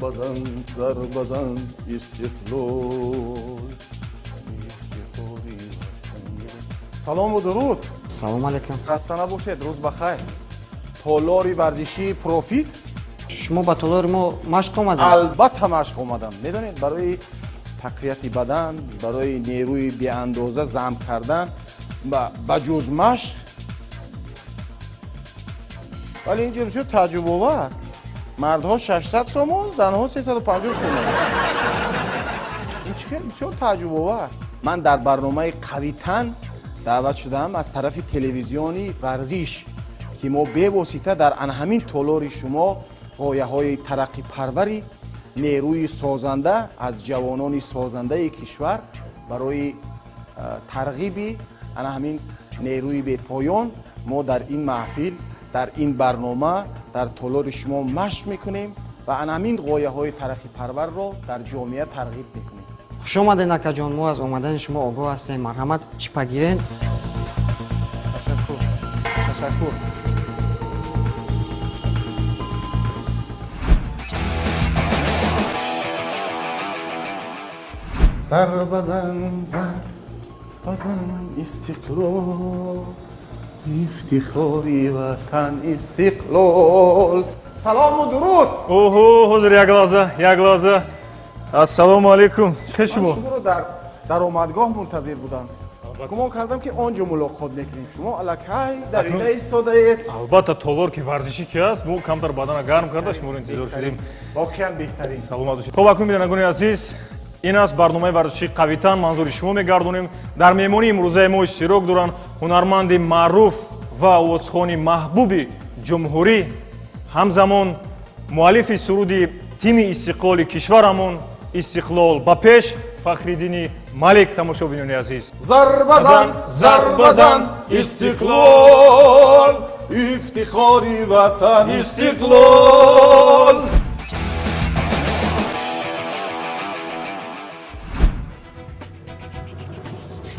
بزن استقلال. سلام و درود. سلام علیکم. خسته نباشید. روز بخیر. تالاری ورزشی پروفیت. شما با تالار ما مشق آمدید؟ البته مشق آمدم. میدونید برای تقویت بدن، برای نیروی بی اندازه ضم کردن با جز مشق. ولی اینجا بسیار تعجب آور. مردها 600 سومون، زنها 350 سومون. این چیه؟ بسیار تعجب آور. من در برنامه قوی تن دعوت شدم از طرف تلویزیونی ورزش که ما به واسطه در همین تالار شما غایه های ترقی پروری نیروی سازنده از جوانان سازنده کشور برای ترغیب همین نیروی به پایان ما در این محفل در این برنامه در تالار شما مشق میکنیم و همین غایه های ترقی پرور را در جامعه ترغیب میکنیم. خوش آمدید نکا جان. ما از اومدن شما آگاه هستیم. مرحمت چیپا گیرین. تشکر. سر بزن استقلال، افتخاری وطن استقلال. سلام و درود. اوه حضور یک لحظه. السلام علیکم. چه شما؟ من شما رو در آمدگاه منتظر بودم. گمان کردم که آنجا ملاقات میکنیم. شما الکی دویده ایستاده اید. البته تالار که ورزشی که است ما کمتر بدن گرم کرده شما رو انتظار شدیم. واقعا بهترین. سلامت باشید. خب اکنون بینندگان عزیز، این است برنامه ورزشی قویتن منظور شما میگردونیم. در مهمانی امروزه ما اشتراک دارند هنرمند معروف و آوازخوان محبوب جمهوری، همزمان مؤلف سرود تیم استقلال کشورمون استقلال با پیش فخرالدین مالک. تماشابینان عزیز، ضرب بزن استقلال، افتخاری وطن استقلال.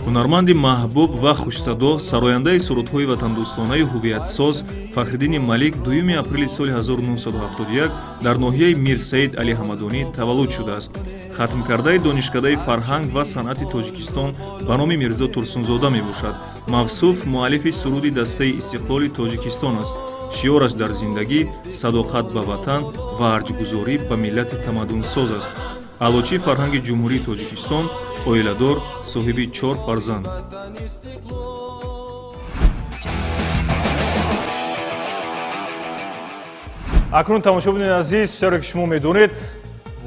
ҳунарманди маҳбуб ва хушсадо сарояндаи сурудҳои ватандӯстонаи ҳувиятсоз Фахриддини Малик 2 апрели соли 1971 дар ноҳияи Мир Саид Али Ҳамадонӣ таваллуд шудааст. Хатмкардаи донишкадаи фарҳанг ва санъати Тоҷикистон ба номи Мирзо Турсунзода мебошад. Мавсуф муаллифи суруди дастаи истиқлоли Тоҷикистон аст. шиёраш дар зиндагӣ садоқат ба ватан ва арҷгузорӣ ба миллати тамаддунсоз аст. аълочи фарҳанги ҷумҳурии Тоҷикистон, оиладор, соҳиби 4 фарзанд. акнун тамошобинон азиз, чаро ки шумо медонед,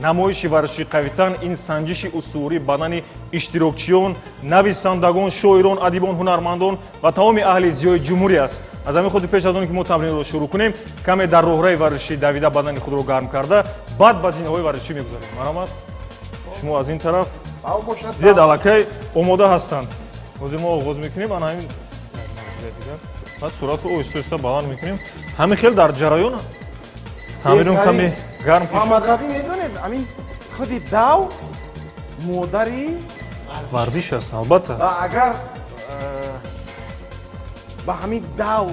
намоиши варзиши қавитан ин санҷиши усурии бадани иштирокчиён, нависандагон, шоирон, адибон, ҳунармандон ва тамоми аҳли зиёи ҷумҳурӣ аст. аз ҳамин худи пеш аз оне ки мо тамринро шурӯъ кунем, каме дар роҳраи варзишӣ давида бадани худро гарм карда, баъд ба зинаҳои варзишӣ мегузарем. марҳамат. шумо аз ин тараф дидед аллакай омода ҳастанд. ҳозир мо оғоз мекунем. ана ҳамин баъд суръатро оҳиста баланд мекунем. ҳамин хел дар ҷараён тамрин каме гарм кушед. муҳаммадравӣ медонед амин худи дав модари варзиш аст. албатта агар ба ҳамин дав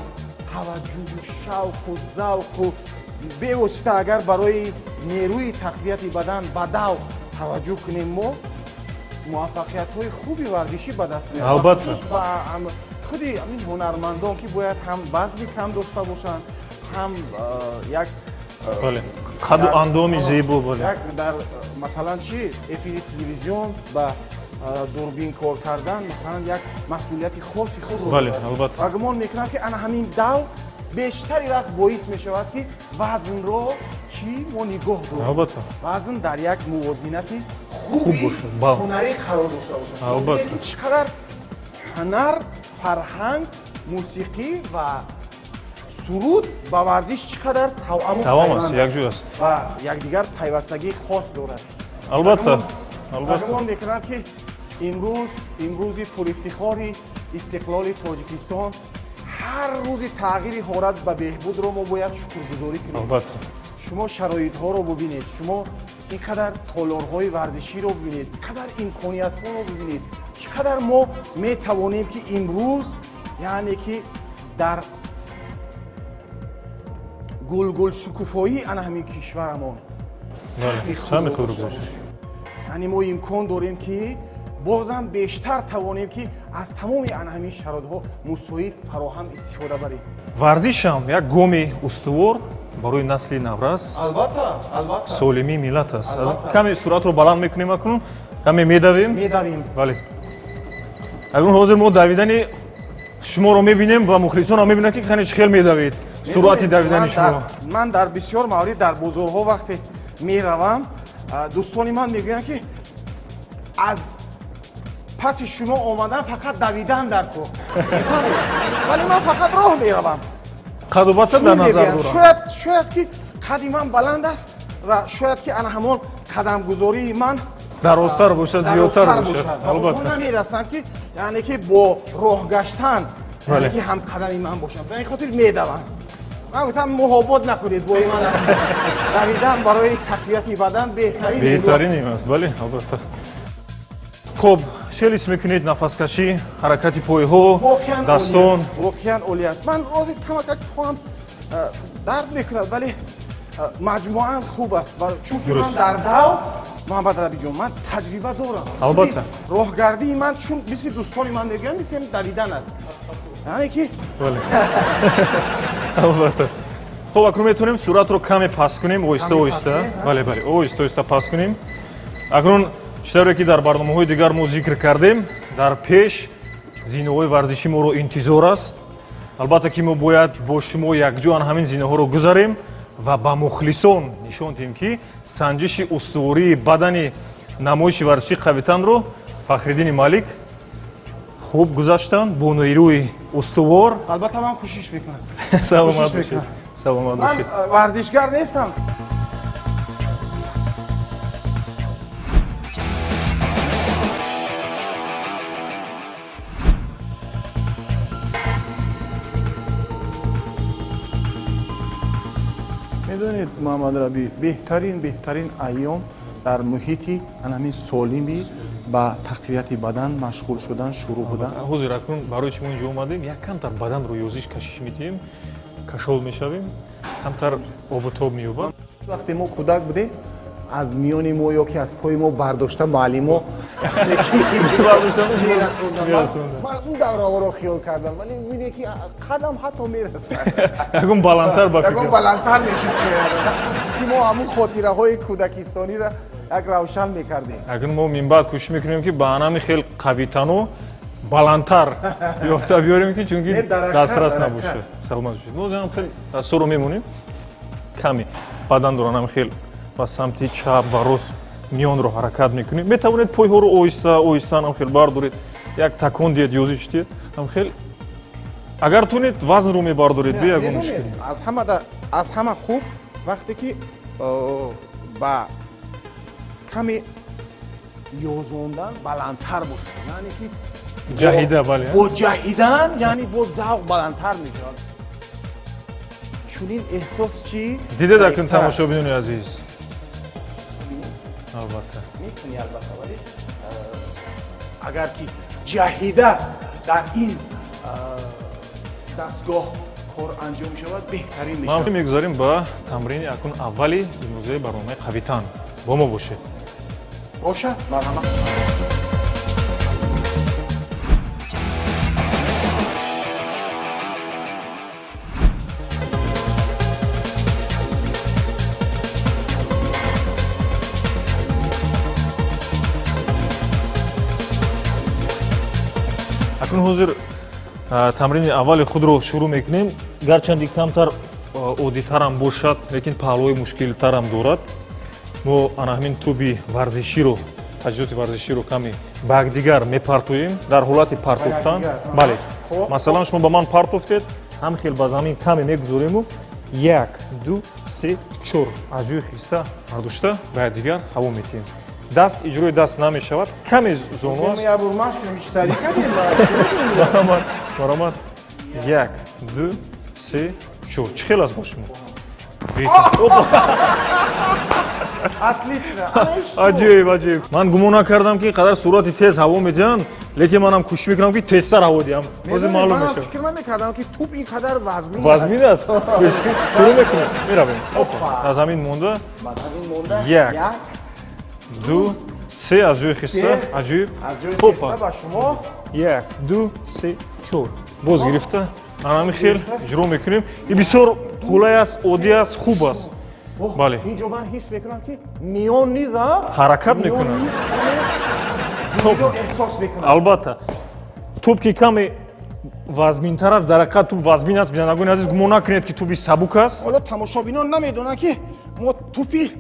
таваҷҷӯҳу шавқу завқу бевосита агар барои нерӯи тақвияти бадан ба дав таваҷҷӯҳ кунем мо муваффақиятҳои хуби варзишӣ ба даст меорад. албатта худи амин ҳунармандон ки бояд ҳам вазни кам дошта бошанд, ҳам як қаду андоми зебо, як дар масалан чи эфири телевизион ба дурбин кор кардан масалан як масъулияти хоси худро дорад. ва гумон мекунам ки ана ҳамин дав бештари вақт боис мешавад ки вазнро чӣ мо нигоҳ дорем. вазн дар як мувозинати хуби ҳунарӣ қарор дошта бошад. чӣ қадар ҳунар, фарҳанг, мусиқӣ ва суруд ба варзиш чӣ қадар тавам аст, якҷӯ аст ва якдигар пайвастагии хос дорад. албатта гумон мекунам ки имрӯзи пурифтихори истиқлоли Тоҷикистон ҳар рӯзи тағйири ҳолат ба беҳбудро мо бояд шукргузорӣ кунем. шумо шароитҳоро бубинед, шумо ин қадар толорҳои варзиширо бубинед, ин қадар имкониятҳоро бубинед, чӣ қадар мо метавонем ки имрӯз яъне ки дар гулгулшукуфоии ана ҳамин кишварамон сами хуру бош. یعنی ما امکان داریم که بازم بیشتر توانیم که از تمام همین شرایط‌ها مساعد فراهم استفاده بریم. ورزش هم یک گامی استوار برای نسل نورس البته سالمی ملت است. از کمی سرعت رو بلند میکنیم اکنون کمی میدویم. بله. اکنون حاضر ما دویدن شما رو میبینیم و مخلصان هم میبینن که خیلی خیلی میدوید. سرعت دویدن شما. من در بسیار موارد در بازارها وقتی میروم دوستان من میگن که از پس شما آمدن فقط دویدن در کوه. ولی من فقط راه میروم. قد و بسط در نظر دارم. شاید که قد من بلند است و شاید که همون قدم گذاری من درازتر باشد، زیادتر باشد. البته نمیرسند که یعنی که با راه گشتن یعنی که هم قدمی من باشم. به این خاطر میدوم. من گفتم محبت نکنید با من. دویدن برای تقویت بدن بهترین است. بله البته. خب شلیس میکنید، نفس کشی، حرکت پای ها، دستان. واقعا عالی است. من راضی کمک کنم درد میکند ولی مجموعاً خوب است. چون من در دو محمد ربی جان من تجربه دارم. البته. راهگردی من چون مثل دوستان من میگن مثل دویدن است. یعنی که بله. البته. خب اکنون میتونیم سرعت رو کمی پس کنیم، آهسته. بله آهسته پس کنیم. اکنون چطوری که در برنامه‌های دیگر ما ذکر کردیم در پیش زینه‌های ورزشی ما رو انتظار است. البته که ما باید با شما یکجا همین زینه‌ها رو گذاریم و با مخلصان نشان دهیم که سنجش استواری بدن نمایش ورزشی قویتن رو فخرالدین مالک خوب گذاشتن با نیروی استوار. البته من کوشش میکنم. سلامت باشید. سلامت باشید. من ورزشگر نیستم. میدونید محمد ربی بهترین ایام در محیطی همین سالمی با تقویت بدن مشغول شدن شروع بودن. حضور اکنون برای شما اینجا اومدیم یک کمتر بدن رو یوزش کشش میدیم، کشول میشویم، کمتر آب و تاب میوبم. وقتی ما کودک بودیم از میان ما یا که از پای ما برداشتن معلم ها من اون دوره رو خیال کردم ولی میبینی که قدم حتی میرسه یکم بلندتر بفکر یکم بلندتر میشیم که ما همون خاطره های کودکستانی را یک روشن میکردیم. اکنون ما من بعد کوشش میکنیم که برنامه خیلی قوی‌تر و بلندتر یافته بیاریم که چون دسترس نباشه. سلامت باشید. ما هم خیلی دست رو میمونیم کمی بدن دوران خیلی با سمت چپ و راست میان رو حرکت میکنید. میتوانید پای ها رو آهسته هم خیلی بردارید، یک تکون دید یوزش دید هم خیلی. اگر تونید وزن رو میبردارید به یک مشکل. از همه خوب وقتی که با کمی یوزوندن بلندتر باشه، یعنی که جهیده. بله با جهیدن یعنی با ذوق بلندتر میشود. چون این احساس چی دیده در کن تماشا بینونی عزیز. البته میتونی البته ولی اگر که جهیده در این دستگاه کار انجام شود بهترین میشه. ما میگذاریم با تمرین اکنون اولی امروزه برنامه قوی‌تن با ما باشید. باشه مرحبا. اکنون حضور تمرین اول خود رو شروع میکنیم. گرچند کمتر عادی‌تر هم باشد لیکن پهلوی مشکل‌تر هم دارد. ما همین توبی ورزشی رو تجهیزات ورزشی رو کمی به دیگر میپرتویم در حالت پرتوفتن. بله مثلا شما با من پرتوفتید هم خیلی با زمین کمی میگذاریم و 1 2 3 4 از روی خسته برداشته به دیگر هوا میتیم. دست اجروی دست نمیشود کمی زانو است. برآمد 1 2 3 4 چه خیلی از باشیم. عجیب. من گمان نکردم که قدر سرعت تیز هوا میدن лекин манам кӯшиш мекунам ки тезтар ҳаво диҳам ҳозир маълум منم мешавад. فکر نمی‌کردم که توپ اینقدر وزنی вазмин аст шурӯъ мекунем меравем аз ҳамин монда як ду се аз ҷои хиста аҷиб از جای хопа خسته با شما як ду се чор боз гирифта анами хел иҷро мекунем и бисёр қулай аст оддӣ аст хуб аст бале اینجا من حس میکنم که میون نیست ها ҳаракат میون мекунад نیست زندگی رو احساس میکنم албатта туп ки каме вазминтар аст дар ҳақиқат туп вазмин аст бинандагони азиз гумон накунед ки тупи сабук аст حالا تماشابینان نمیدونن که ما توپی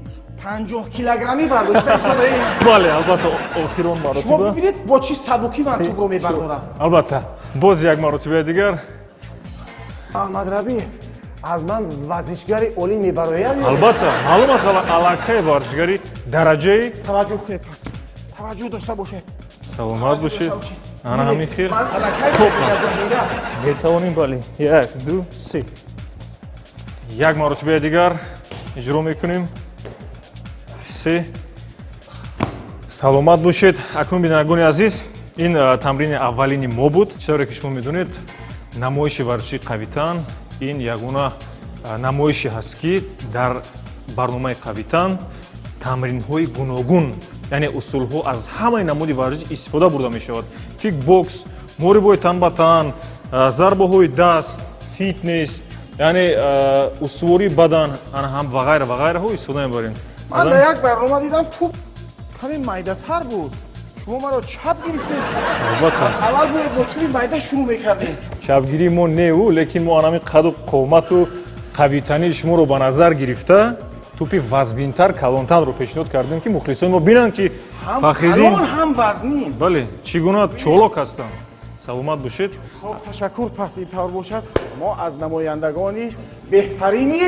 50 کیلوگرمی برداشته ایستاده‌ایم бале албатта охирон شما маротиба ببینید با چی سبکی من توپ رو میبردارم албатта боз як маротибаи дигар احمد ربی از من ورزشگری اولی میبراید албатта маълум аст аллакай варзишгари дараҷаи توجه کنید پس توجه داشته باشید саломат бошед ана ҳамин хел من الکای میرم метавонем бале як ду се як маротибаи дигар иҷро мекунем се саломат бошед акнун бинандагони азиз ин тамрини аввалини мо буд чисторе ки шумо медонед намоиши варзиши қавитан ин ягона намоише ҳаст ки дар барномаи қавитан тамринҳои гуногун яъне усулҳо аз ҳамаи намуди варзиш истифода бурда мешавад кикбокс морибои тан ба тан зарбаҳои даст фитнес яъне устувории бадан ҳам ва ғайра ва ғайраҳо истифода мебарем من در یک برنامه دیدم توپ کمی میده‌تر بود شما مرا چپ گرفتید از اول باید با توپ میده شروع میکردیم чапгирии мо неву лекин мо анами қаду қомату қавитании шуморо ба назар гирифта тупи вазбинтар калонтанро пешниҳод кардем ки мухлисони мо бинанд ки هم фахриддин کلان هم وزنیم бале чӣ гуна чолок ҳастанд саломат бошед خب تشکر پس اینطور باشد ما از نمایندگانی بهترینی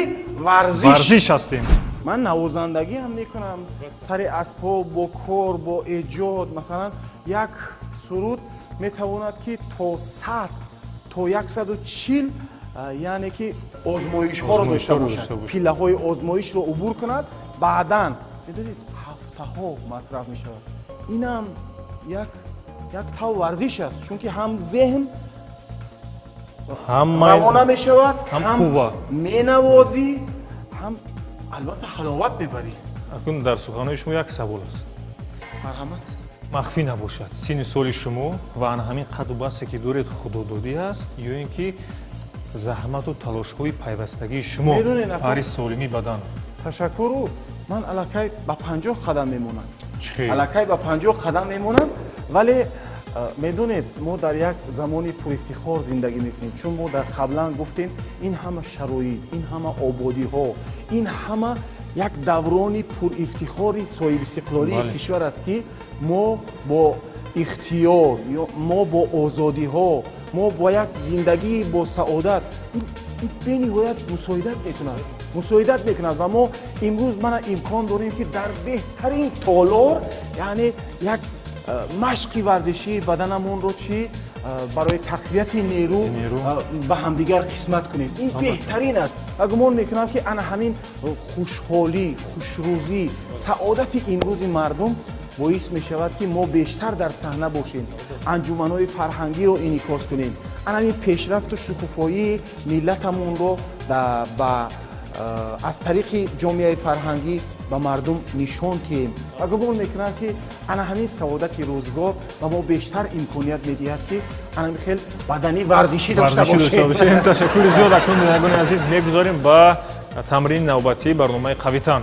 ورزش варзиш ҳастем من نوازندگی هم میکنم سر اسبا با کار با ایجاد مثلا یک سرود میتواند که تا 100 تا 140 یعنی که آزمایش ها رو داشته باشد پیله های آزمایش رو عبور کند بعداً میدونید هفته ها مصرف میشود اینم یک تا ورزش است چون که هم ذهن روانه میشود هم مینوازی هم البته حلاوت میبری акун дар суханои шумо як савол аст مرحمت махфӣ набошад синни соли шумо ва ана ҳамин қаду басе ки доред худододӣ аст ё ин ки заҳмату талошҳои пайвастагии шумо бари солимии бадан تشکر من الکی با 50 قدم میمونم چی؟ الکی با 50 قدم میمونم ولی میدونید ما در یک زمانی پر افتخار زندگی میکنیم چون ما در قبلا گفتیم این همه شرایط این همه آبادی ها این همه یک دورانی پر افتخاری صاحب استقلالی کشور است که ما با اختیار یا ما با آزادی ها ما با یک زندگی با سعادت این بین‌نهایت مساعدت میکند و ما امروز من امکان داریم که در بهترین تالار یعنی یک مشق ورزشی بدنمون رو چی برای تقویت نیرو به همدیگر قسمت کنیم این بهترین است و گمان میکنم که انا همین خوشحالی خوشروزی سعادت امروز مردم باعث می شود که ما بیشتر در صحنه باشیم انجمن‌های فرهنگی رو انعکاس کنیم انا همین پیشرفت و شکوفایی ملتمون رو از طریق جامعه فرهنگی به مردم نشان دهیم و گمان میکنم که انا همین سعادت روزگار و ما بیشتر امکانیت میدهد که انا خیلی بدنی ورزشی داشته باشیم تشکر زیاد اکنون بینندگان عزیز میگذاریم با تمرین نوبتی برنامه قویتن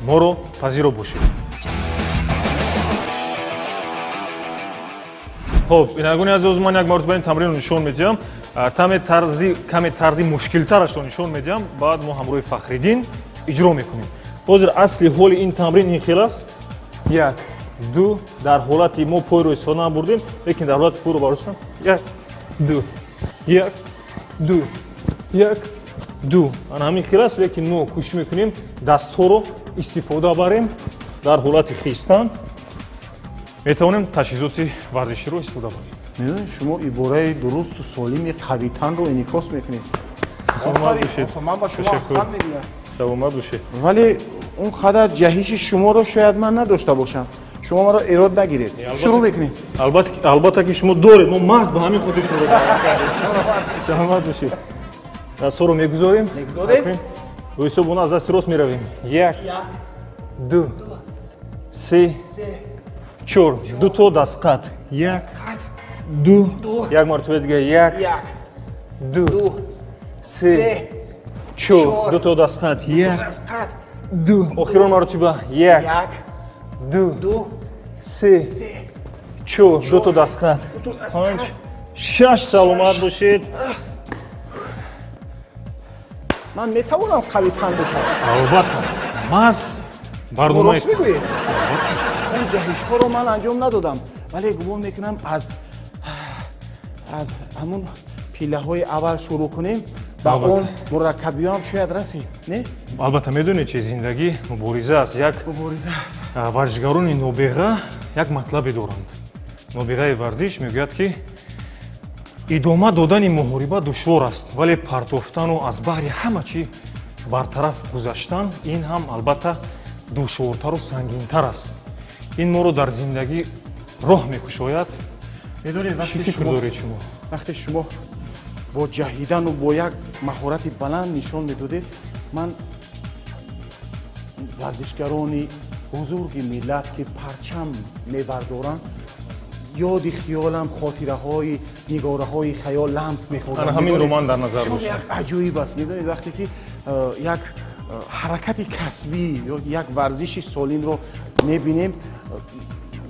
ما رو پذیرا باشید خب بینندگان عزیز من یک مرتبه این تمرین رو نشان میدم کمی طرزی مشکل‌ترش رو نشان میدم بعد ما همراه فخرالدین اجرا میکنیم حاضر اصلی حال این تمرین این خیلی است یک دو در حالتی ما پای رو استفاده نبردیم لیکن در حالت پای رو برداشتم یک دو یک دو یک دو انا همین خیلی است لیکن ما کوشش میکنیم دست ها رو استفاده بریم در حالت خیستن میتونیم تجهیزات ورزشی رو استفاده بریم میدونید شما عباره درست و سالم قویتن رو انعکاس میکنید سلامت باشید من با شما احسان میگیرم سلامت باشید ولی اون قدر جهش شما رو شاید من نداشته باشم شما ما رو ایراد نگیرید. شروع بکنید. البته که شما دارید، ما محض به همین خاطر شما رو دعوت کردیم. سلامت باشید. دست‌ها رو میگذاریم. رو حسابونه از دست راست میرویم. 1 2 3 4 دو تا دست قط. 1 2 یک مرتبه دیگه 1 2 3 4 دو تا دست قط. 1 2 آخرین مرتبه 1 2 3 4 دو تا دست قط. 5 6 سلامت باشید. من میتوانم قوی تن باشم. البته ماست برنامه درست میگویید. اون جهش ها رو من انجام ندادم ولی گمان میکنم از همون پیله های اول شروع کنیم با اون مرکبی هم شاید رسید. نه؟ البته میدونید چه زندگی مبارزه است. یک مبارزه است. ورزشکاران نابغه یک مطلبی دارند. نابغه ورزش میگوید که ادامه دادن محاربه دشوار است ولی پرتافتن و از بحر همه چی برطرف گذاشتن این هم البته دشوارتر و سنگینتر است. این ما رو در زندگی راه میکشاید. میدونید چی فکر دارید شما؟ وقتی شما با جهیدن و با یک مهارت بلند نشان میدادید من ورزشکاران بزرگ ملت که پرچم میبردارن یاد خیالم خاطره های نگاره های خیال لمس میخوردم. همین رمان در نظر داشت. داشتم. یک عجایب است. میدونید وقتی که یک حرکت کسبی یا یک ورزش سالم رو میبینیم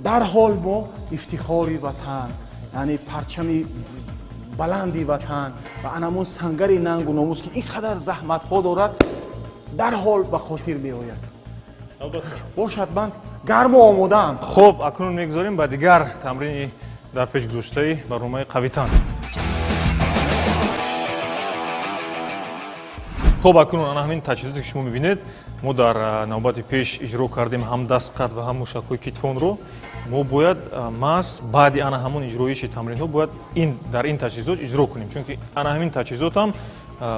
در حال ما افتخاری وطن یعنی پرچم بلندی وطن و انمون سنگر ننگ و ناموس که اینقدر زحمت ها دارد در حال به خاطر می آید. باشد من گرم و آماده‌ام. خب اکنون میگذاریم به دیگر تمرین در پیش گذاشته برنامه قوی تن. خب اکنون همین تجهیزاتی که شما میبینید ما در نوبت پیش اجرا کردیم هم دست قط و هم مشک‌های کتفون رو. ما باید ماس بعد انا همون اجرایش تمرین ها باید در این تجهیزات اجرا کنیم چون که انا همین تجهیزات هم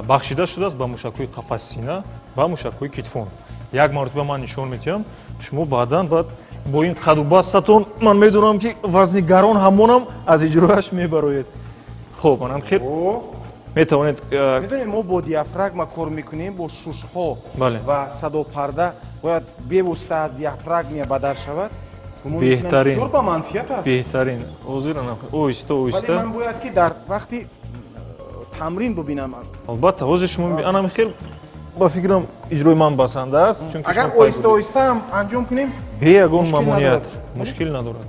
بخشیده شده است به مشک‌های قفس سینه و مشک‌های کتفون. یک مرتبه من نشون میدم شما بعداً باید با این قد و بستتون من میدونم که وزن گران همونم از اجرایش میبراید. خب منم خیر میتوانید میدونید ما با دیافراگم کار میکنیم با شوش‌ها و صدا پرده باید بوسته از دیافراگم بدر شود. بهترین بسیار با منفیت است. بهترین اوزیرانم اویسته ولی من باید که در وقتی تمرین ببینم. البته اوز شما انا خیلی با فکرم اجرای من بسنده است چون اگر اویسته اویسته هم انجام کنیم به یگون ممنوعیت مشکل ندارد.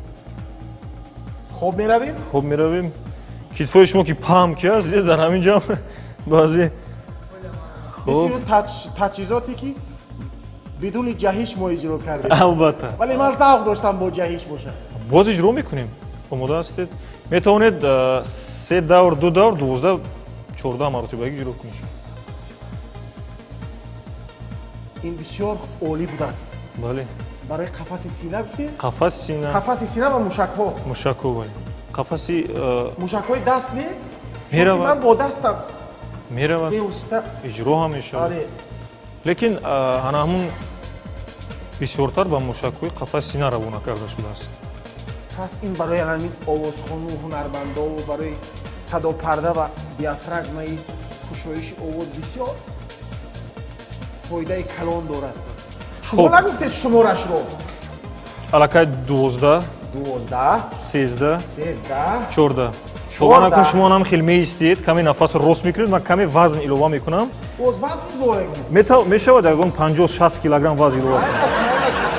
خوب میرویم؟ خوب میرویم. کتفای شما که پام که است در همین جا بعضی بسیار تجهیزاتی که بدون جهش ما اجرا کردیم. البته ولی من ذوق داشتم با جهش باشه. باز اجرا میکنیم. آماده هستید؟ میتوانید 3 دور 2 دور 12 14 مرتبه اجرا کنید. این بسیار عالی بوده است. بله. برای قفس سینه گفتید؟ قفس سینه. قفس سینه و موشک‌ها. موشک‌ها بله. قفسی موشک‌های دست نه؟ میره من با دستم میره اجرا هم میشه. آره. لیکن انا همون بسیارتر با موشک‌های قفس سینه روانه کرده شده است. پس این برای همین آوازخوان و هنرمندا و برای صدا پرده و دیافراگمای کشایش آواز بسیار فایده کلان دارد. شما نگفتید شمارش رو؟ الکه 12 13 14 شما نکن شما هم خیلی میستید کمی نفس راست میکنید من کمی وزن ایلوه میکنم. وزن میشود اگر 50 60 کیلوگرم وزن ایلوه کنم.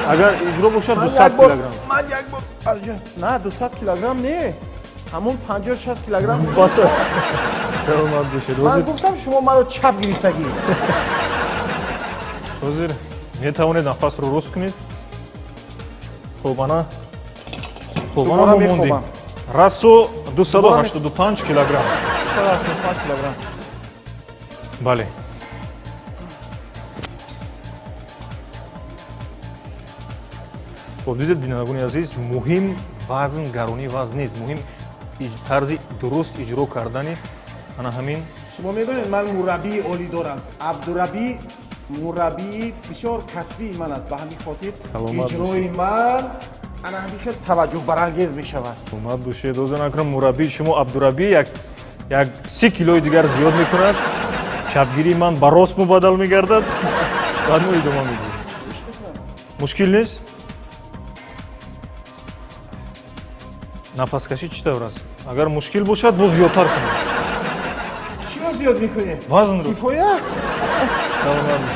اگر اجرا باشه 200 کیلوگرم. من یک بار نه 200 کیلوگرم نه. همون 50 60 کیلوگرم بس است. سلامت باشید. من گفتم شما منو چپ گرفتگی. حاضر میتوانید نفس رو راست کنید. خب انا موندیم. راسو 285 کیلوگرم. 285 کیلوگرم. بله. خب دیدید بینندگان عزیز مهم وزن گرانی وزن نیست مهم طرز درست اجرا کردن انا همین. شما میدونید من مربی عالی دارم. عبدالربی مربی بسیار کسبی من است به همین خاطر اجرای من انا همیشه توجه برانگیز میشود. اومد باشید روز نکنم مربی شما عبدالربی یک 30 کیلوی دیگر زیاد میکند. شبگیری من با راست مبادل میگردد. بعد ما ادامه میدیم. مشکل نیست؟ نفس کشی چطور است؟ اگر مشکل باشد باز زیادتر کنید. چی رو زیاد میکنی؟ وزن رو. کیفایه است.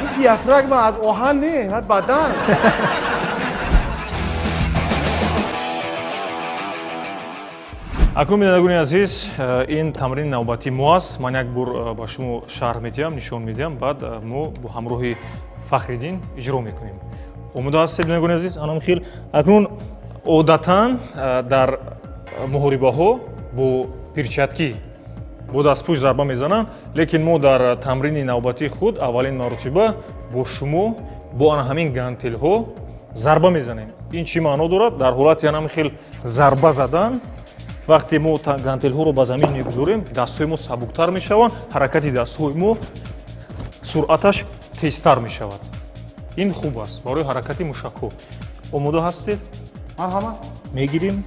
این دیافراگم از آهن نه، بدن. акнун бинандагони азиз, ин тамрини навбати мо аст. Ман як бор ба шумо шарҳ медиҳам, нишон медиҳам, баъд мо бо ҳамроҳи Фахриддин иҷро мекунем. Омода ҳастед бинандагони азиз? Анам хел акнун одатан дар муҳорибаҳо бо перчатки бо дастпӯш зарба мезананд, лекин мо дар тамрини навбати худ аввалин маротиба бо шумо бо ана ҳамин гантелҳо зарба мезанем. Ин чӣ маъно дорад? Дар ҳолати анам хел зарба задан вақте мо гантелҳоро ба замин мегузорем, дастҳои мо сабуктар мешаванд, ҳаракати дастҳои мо суръаташ тезтар мешавад. ин хуб аст барои ҳаракати мушакҳо. Омода ҳастед? марҳамат. мегирем.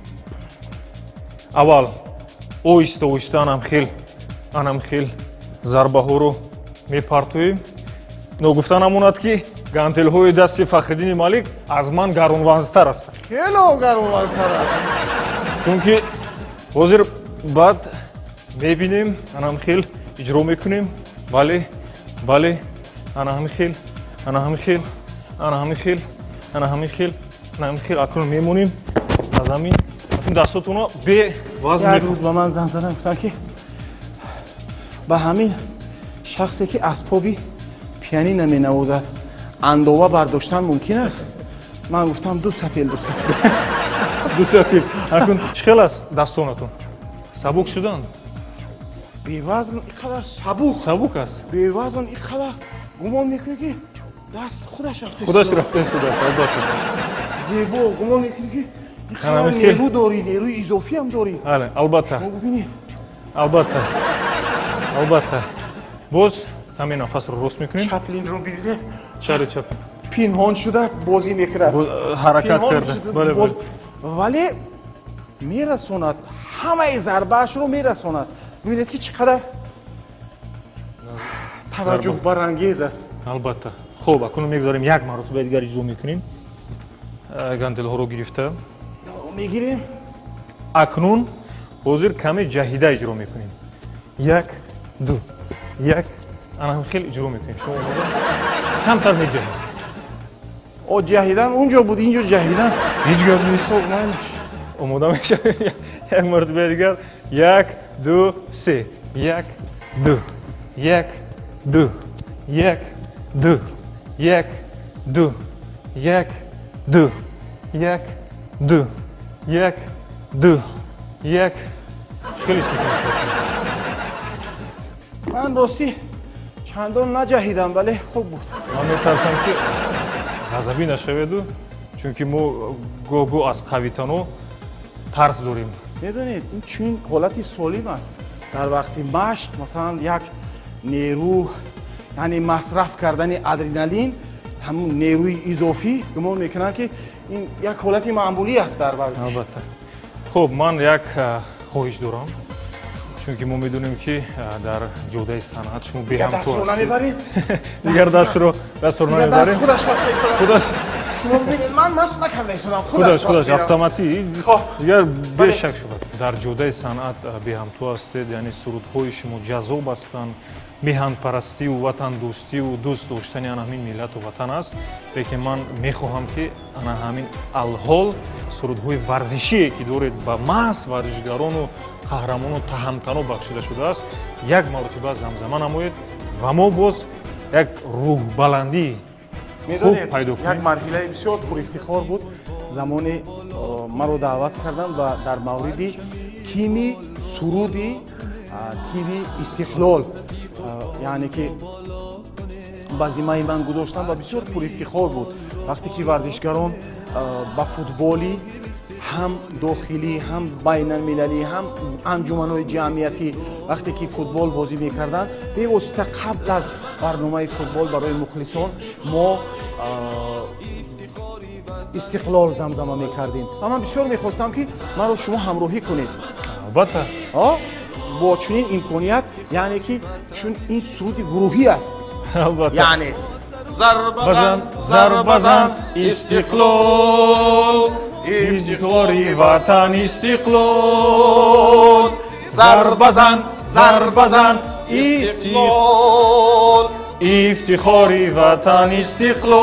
аввал оҳиста оҳиста анам хел зарбаҳоро мепартоем. ногуфта намонад ки гантелҳои дасти Фахриддини Малик аз ман гаронвазтар аст. хело гаронвазтар аст. чунки ҳозир баъд мебинем, анам хел иҷро мекунем. бале, бале, ана ҳамин хел, ана ҳамин хел, ана ҳамин хел, ана ҳамин хел, ана ҳамин хел. акнун мемонем аз замин. акнун дастотонро бе вазн як рӯз ба ман занг задан гуфтанд ки ба ҳамин шахсе ки асбоби пианина менавозад андова бардоштан мумкин аст. ман гуфтам 2 сатил. дусатил. акнун чӣ хел аст дастонатон? сабук шуданд? бевазн иқадар сабук аст. бевазн иқадар гумон мекунӣ ки даст худаш рафтааст. албатта. зебо гумон мекунӣ ки иқадар нерӯ дорӣ, нерӯи изофиам дорӣ. албатта. шумо бубинед. албатта. боз ҳамин нафасро рост мекунем. чаплинро бидиде чари чап. пинҳон шуда бозӣ мекунад. ҳаракат карда. бале. вале мерасонад, ҳамаи зарбаашро мерасонад. бибинед ки чӣ қадар таваҷҷӯҳбарангез аст. албатта. хуб, акнун мегзорем як маротиба дигар иҷро мекунем. гантелҳоро гирифта мегирем. акнун ҳозир каме ҷаҳида иҷро мекунем. як, ду, як, ана ҳам хел иҷро мекунем. шумо омода? камтар меҷаҳем. ҷаҳидан унҷо буд, инҷо ҷаҳидан. ҳеҷ гап нест. омода мешавем. як маротиба дигар. як, ду, се. як, ду, як, ду, як, ду, як, ду, як, ду, як, ду, як, ду, як. хеле ман ростӣ чандон наҷаҳидам, вале хуб буд. ман метарсам ки ғазабӣ нашаведу, чунки мо гоҳ-гоҳ аз қавитано тарс дорем. медонед ин чунин ҳолати солим аст. дар вақти машқ масалан як нерӯ, яъне масраф кардани адреналин, ҳамун нерӯи изофӣ гумон мекунанд ки ин як ҳолати маъмулӣ аст дар варзиш. албатта. хуб, ман як хоҳиш дорам, чунки мо медонем ки дар ҷодаи санъат шумо беҳамто дастро намебаред. дигар дастро намебаред. худаш рафта истодам. шумо бибинед ман машқ накарда истодам. худаш автоматӣ дигар бешак шуд. дар ҷодаи санъат беҳамто ҳастед, яъне сурудҳои шумо ҷазоб ҳастанд. меҳанпарастиву ватандӯстиву дӯст доштани ана ҳамин миллату ватан аст. лекин ман мехоҳам ки ана ҳамин алҳол сурудҳои варзишие ки доред ба маҳз варзишгарону қаҳрамону таҳамтано бахшида шудааст, як маротиба замзама намоед ва мо боз як рӯҳбаландӣ хуб пайдо кунем. як марҳилаи бисёр пурифтихор буд. замоне маро даъват карданд ва дар мавриди тими суруди тими истиқлол, яъне ки ба зиммаи ман гузоштан ва бисёр пурифтихор буд. вақте ки варзишгарон ба футболи ҳам дохилӣ, ҳам байналмилалӣ, ҳам анҷуманои ҷамъиятӣ вақте ки футбол бозӣ мекарданд, бевосита қабл аз барномаи футбол барои мухлисон мо استقلال زمزمه میکردیم و من بسیار میخواستم که من رو شما همراهی کنید البته با چنین امکانیت، یعنی که چون این سرود گروهی است، البته یعنی بزن زر بزن استقلال افتخاری وطن استقلال زر بزن استقلال افتخاری وطن استقلال.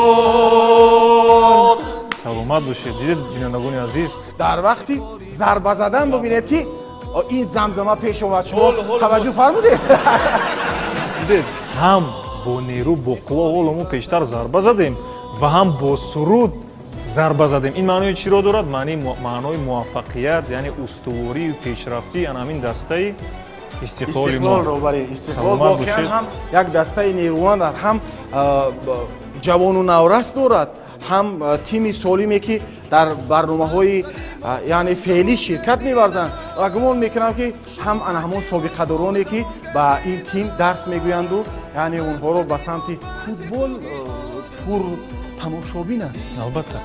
سلامت باشید. دیدید بینندگان عزیز، در وقتی ضربه زدن ببینید که این زمزمه پیش اومد، شما توجه فرمودید؟ دیدید هم با نیرو با قوا ҳоло пештар зарба задем ва ҳам бо суруд зарба задем. ин маънои чиро дорад? маънои муваффақият, яъне устуворию пешрафтии ҳамин дастаи истиқлоли мо. استقلال واقعا هم یک دسته نیرومند است، هم جوان و نورست دارد، هم تیم سالمی که در برنامه‌های یعنی فعلی شرکت می‌ورزند و گمان می‌کنم که هم همون سابقه دارانی که با این تیم درس می‌گویند و یعنی اونها رو به سمت فوتبال پر تماشابین است. البته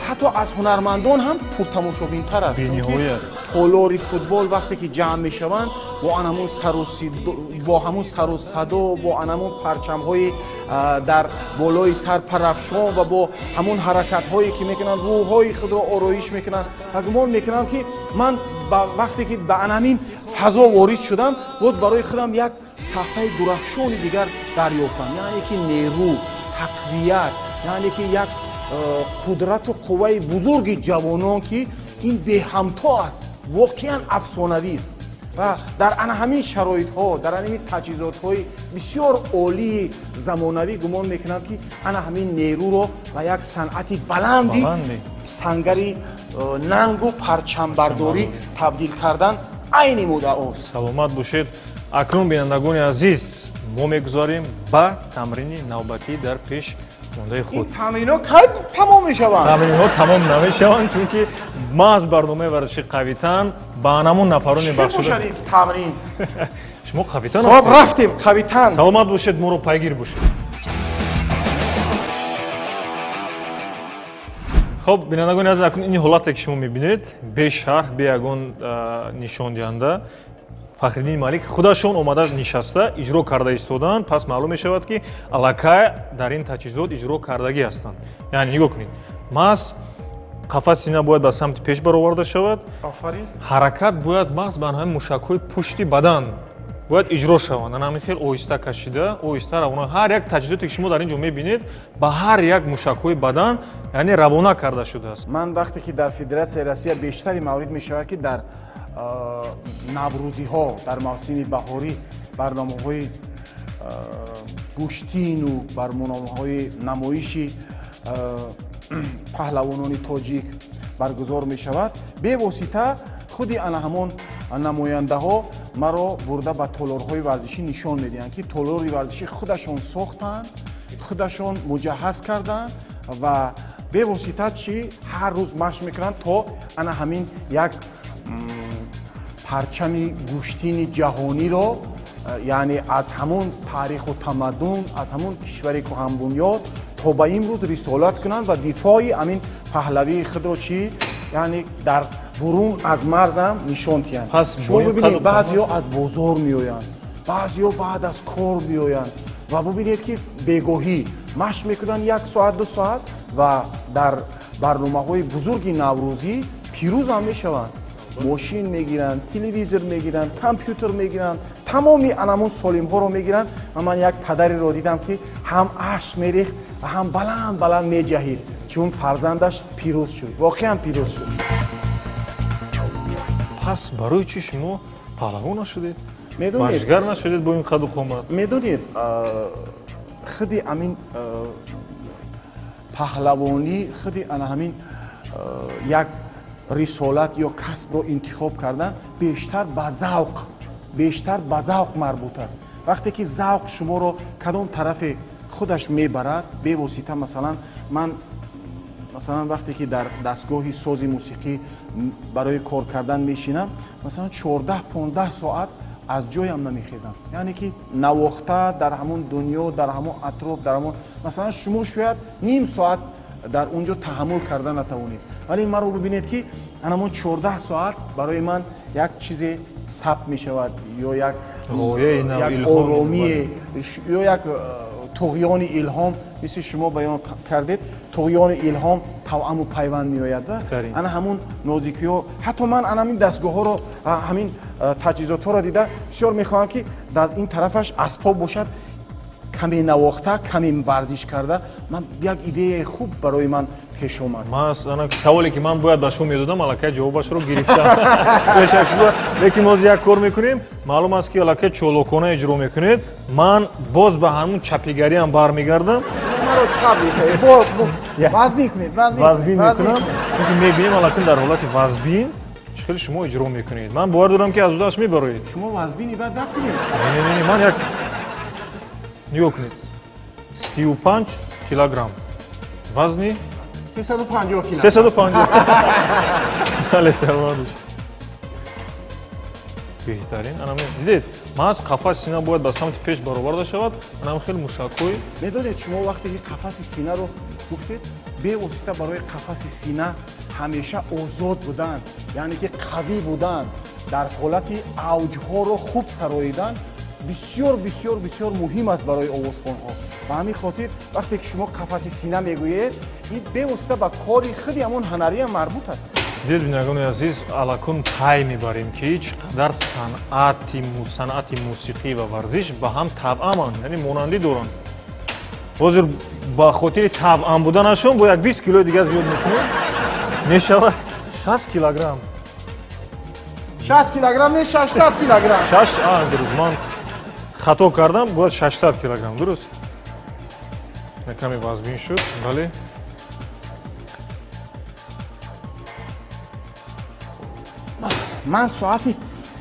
حتی از هنرمندان هم پر تماشابین تر است، چون که تالار فوتبال وقتی که جمع میشوند با همون سر و صدا، با همون پرچم‌های در بالای سر پرافشان و با همون حرکت‌هایی که میکنن روح‌های خود را آرایش میکنن و گمان میکنم که من وقتی که به همین فضا وارد شدم باز برای خودم یک صفحه درخشان دیگر دریافتم، یعنی که نیرو، تقویت، یعنی که یک قدرت و قوه بزرگ جوانان که این به همتا است، واقعا افسانه‌ای است و در همین شرایط ها، در همین تجهیزات های بسیار عالی زمانوی گمان میکنم که همین نیرو رو و یک صنعت بلندی سنگری ننگ و پرچم برداری تبدیل کردن عین مدعا است. سلامت باشید. اکنون بینندگان عزیز ما میگذاریم با تمرین نوبتی در پیش مونده خود. این تمرین‌ها کی تمام میشوند؟ تمرین‌ها تمام نمیشوند چون که ما از برنامه ورزشی قویتن با همون نفرانی بخشیده تمرین. شما قویتن خب رفتیم قویتن. سلامت باشید، ما رو پیگیر باشید. خب بینندگان عزیز، اکنون این حالتی که شما میبینید به شرح به یگان نشان دهنده فخرиддин Малик худашон омада нишаста иҷро карда истоданд. пас маълум мешавад ки аллакай дар ин таҷҳизот иҷро кардагӣ ҳастанд. яъне нигоҳ кунед, маҳз қафас сина бояд ба самти пеш бароварда шавад, ҳаракат бояд маҳз ба ҳамин мушакҳои пушти бадан бояд иҷро шаванд. ана ҳамин хел оҳиста кашида, оҳиста равона. ҳар як таҷҳизоте ки шумо дар ин ҷо мебинед ба ҳар як мушакҳои бадан яъне равона карда шудааст. ман вақте ки дар Федератсияи Россия бештари маврид мешавад ки дар наврӯзиҳо, дар мавсими баҳорӣ барномаҳои гӯштину барномаҳои намоиши паҳлавонони тоҷик баргузор мешавад, бевосита худи ана ҳамон намояндаҳо маро бурда ба толорҳои варзишӣ нишон медиҳанд ки толори варзишӣ худашон сохтанд, худашон муҷаҳҳаз карданд ва бевосита чӣ ҳар рӯз машқ мекунанд то ана ҳамин як парчами гӯштини ҷаҳониро, яъне аз ҳамон таъриху тамаддун, аз ҳамон кишвари кӯҳанбунёд то ба имрӯз рисолат кунанд ва дифои ҳамин паҳлавии худро чӣ яъне дар бурун аз марзам нишон диҳанд. шумо бибинед баъзеҳо аз бозор меоянд, баъзеҳо баъд аз кор меоянд ва бибинед ки бегоҳӣ машқ мекунанд 1 соат 2 соат ва дар барномаҳои бузурги наврӯзӣ пирӯз ҳам мешаванд. ماشین میگیرن، تلویزیون میگیرن، کامپیوتر میگیرن، تمامی انمون سالم ها رو میگیرن و من یک پدری رو دیدم که هم اشک میریخت و هم بلند بلند میجهید چون فرزندش پیروز شد. واقعا پیروز شد. پس برای چی شما پهلوان نشدید؟ میدونید مشگر نشدید با این قد و قامت؟ میدونید خودی همین پهلوانی خودی همین یک رسالت یا کسب رو انتخاب کردن بیشتر به ذوق مربوط است. وقتی که ذوق شما رو کدام طرف خودش میبرد، به واسطه من مثلا وقتی که در دستگاهی ساز موسیقی برای کار کردن میشینم مثلا 14-15 ساعت از جایم نمیخیزم، یعنی که نواخته در همون دنیا، در همون اطراف، در همون مثلا شما شاید نیم ساعت дар унҷо таҳаммул карда натавонед. вале маро бибинед ки анамон 14 соат барои ман як чизе сабт мешавад ё як оромие ё як туғёни илҳом, мисли шумо баён кардед, туғёни илҳом тавъаму пайванд меояд. ана ҳамун нозикиҳо, ҳатто ман анамин дастгоҳҳоро, ҳамин таҷҳизотҳоро дида бисёр мехоҳам ки дар ин тарафаш асбоб бошад, каме навохта, каме варзиш карда. ман як идеяи хуб барои ман пеш омад. саволе ки ман бояд ба шумо медодам, аллакай ҷавобашро гирифтам. лекин моз як кор мекунем, маълум аст ки аллакай чолокона иҷро мекунед. ман боз ба ҳамун чапигариам бармегардам. маро чап мекунед, вазнин кунед, вазбин мекунам, чунки мебинем аллакай дар ҳолати вазбин чӣ хеле шумо иҷро мекунед. ман бовар дорам ки аз удаш мебароед. шумо вазбини бад накунед. Не, ман як нигоҳ кунед 35 килограмм вазни 350 кило. 350. Бале, саломат бошед. беҳтарин. Анам дидед, маҳз қафаси сина бояд ба самти пеш бароварда шавад. Анам хеле мушакҳои. Медонед шумо вақте ки қафаси синаро гуфтед, бевосита барои қафаси сина ҳамеша озод буданд, яъне ки қавӣ буданд, дар ҳолати авҷҳоро хуб сароидан бисёр муҳим аст барои овозхонҳо. ба ҳамин хотир вақте ки шумо қафаси сина мегӯед, ин бевосита ба кори худи ҳамон ҳанария марбут аст. дидед бинагони азиз, алакун пай мебарем ки чӣ қадар санъати мусиқӣ ва варзиш ба ҳам тавъаманд, яъне монандӣ доранд. ҳозир ба хотири тавъам буданашон бо як 20 килои дигар зиёд мекунем, мешавад 60 килограмм. 60 килограмм не 600 килограмм. Дуруст, ман хато кардам, бояд 600 килограмм, дуруст? Каме вазбин шуд, бале. ман соати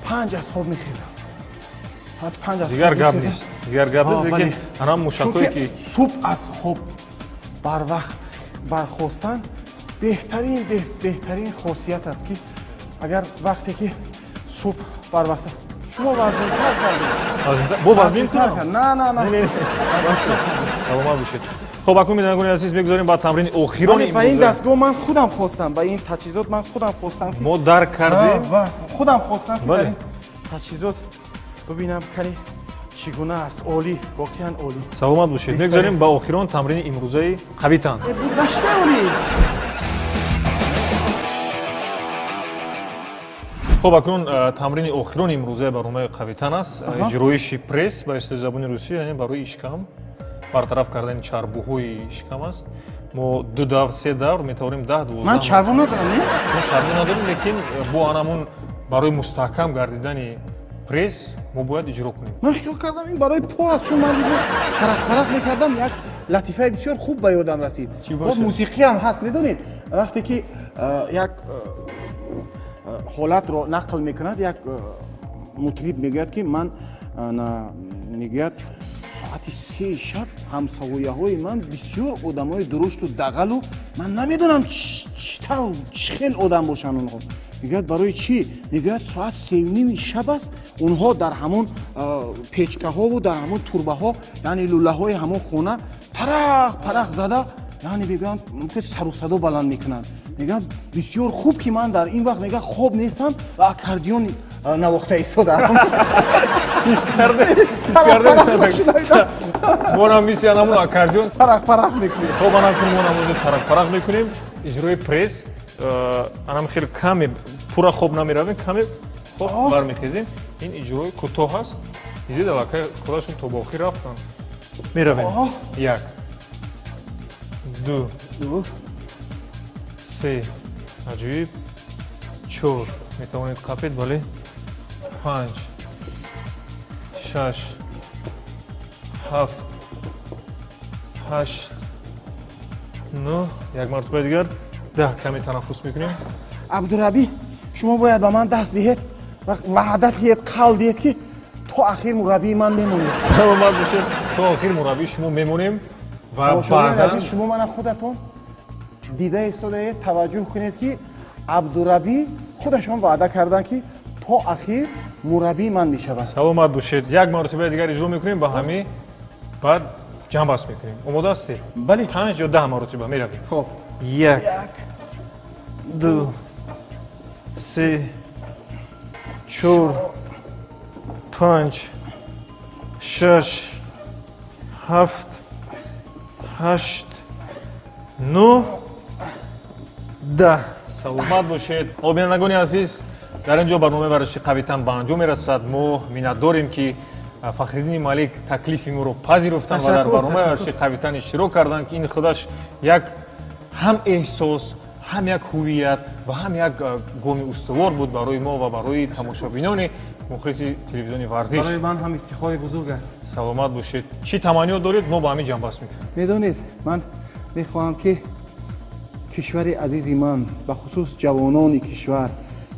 5 аз хоб мехезам. соати 5 аз хоб дигар гап нест. Дигар гап нест, лекин анам мушакҳое ки субҳ аз хоб барвақт бархостан беҳтарин хосият аст ки агар вақте ки субҳ барвақт шумо вазнинтар кардед. бо вазнин кунам? Не. саломат бошед. хоб акун бинандагони азиз мегузарем ба тамрини охирони ба ин дастгоҳ ман худам хостам, ба ин таҷҳизот ман худам хостам. мо дарк кардем. худам хостам ки дар ин таҷҳизот бибинам кани чӣ гуна аст. олӣ, воқеан олӣ. саломат бошед. мегузарем ба охирон тамрини имрӯзаи қавитан. гашта олӣ. хоб акнун тамрини охирони имрӯзаи барномаи қавитан аст. иҷроиши пресс ба истои забони русӣ, яъне барои ишкам, бартараф кардани чарбуҳои ишкам аст. мо 2 давр 3 давр метавонем 10-12. ман чарбу надорам, не? мо чарбу надорем, лекин бо анамун барои мустаҳкам гардидани пресс мо бояд иҷро кунем. ман хиёл кардам ин барои по аст, чун ман парах мекардам, як латифаи бисёр хуб ба ёдам расид. бод мусиқӣ ҳам ҳаст, медонед? вақте ки як ҳолатро нақл мекунад, як мутриб мегӯяд ки ман мегӯяд соати 3 шаб ҳамсавояҳои ман бисёр одамои дурушту дағалу ман намедонам чӣ хел одам бошанд онҳо. мегӯяд барои чӣ? мегӯяд соат 3:30 шаб аст, онҳо дар ҳамон печкаҳову дар ҳамон турбаҳо, яъне лӯлаҳои ҳамон хона парах зада, яъне мегӯянд сару садо баланд мекунанд. мегӯяд бисёр хуб ки ман дар ин вақт мегӯяд хоб нестам ва аккордеон навохта истодаам. монам мисли анамун аккордеон парах мекунем. хоб анам ки мо намози парах мекунем. иҷрои пресс анам хеле каме пура хоб намеравем, каме хоб бармехезем. ин иҷрои кӯтоҳ аст. дидед аллакай худашон то ба охир рафтанд. меравем 1 2 3 аҷиб 4 метавонед қапед, бале 5 6 7 8 9 як мартаба дигар 10 каме танаффус мекунем. абдураби, шумо бояд ба ман даст диҳед ва ваъда диҳед, қавл диҳед ки то ахир мураббии ман мемонед. саломат бошед. то охир мураббии шумо мемонем ва баъдан шумо мана худатон дида истодаед, таваҷҷӯҳ кунед ки абдураби худашон ваъда карданд ки то ахир мураббии ман мешавад. саломат бошед. як мартаба дигар иҷро мекунем ба ҳамин. баъд ҷамъбаст мекунем. омода ҳастед? бале. 5 ё 10 маротиба меравем. خب 1 2 3 4 5 6 7 8 9 10. саломат бошед. обинандагони азиз, дар ин ҷо барномаи варзиши қавитан ба анҷом мерасад. мо миннатдорем ки фахриддини малик таклифи моро пазируфтанд ва дар барномаи варзиши қавитан иштирок карданд ки ин худаш як ҳам эҳсос, ҳам як ҳувият ва ҳам як гоми устувор буд барои мо ва барои тамошобинони мухлиси телевизиони варзиш. برای من هم افتخار بزرگ است. саломат бошед. чӣ таманниёт доред? мо ба ҳамин ҷанбаст мекунем. میدونید من میخواهم که کشور عزیز من به خصوص جوانان کشور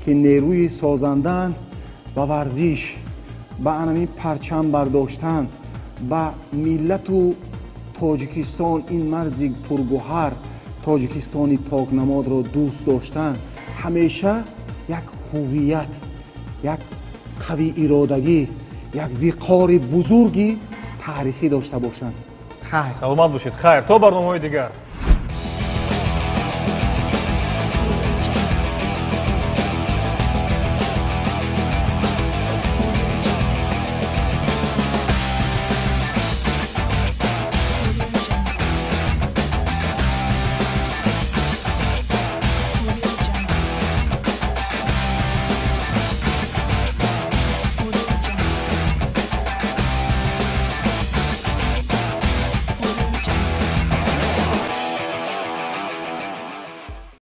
که نیروی سازندن با ورزش با انمی پرچم برداشتن با ملت و تاجیکستان این مرز پرگوهر تاجیکستانی پاکنماد را دوست داشتن همیشه یک هویت یک قوی ارادگی یک وقار بزرگی تاریخی داشته باشند. خیر саломат бошед. хайр, то барномаҳои дигар.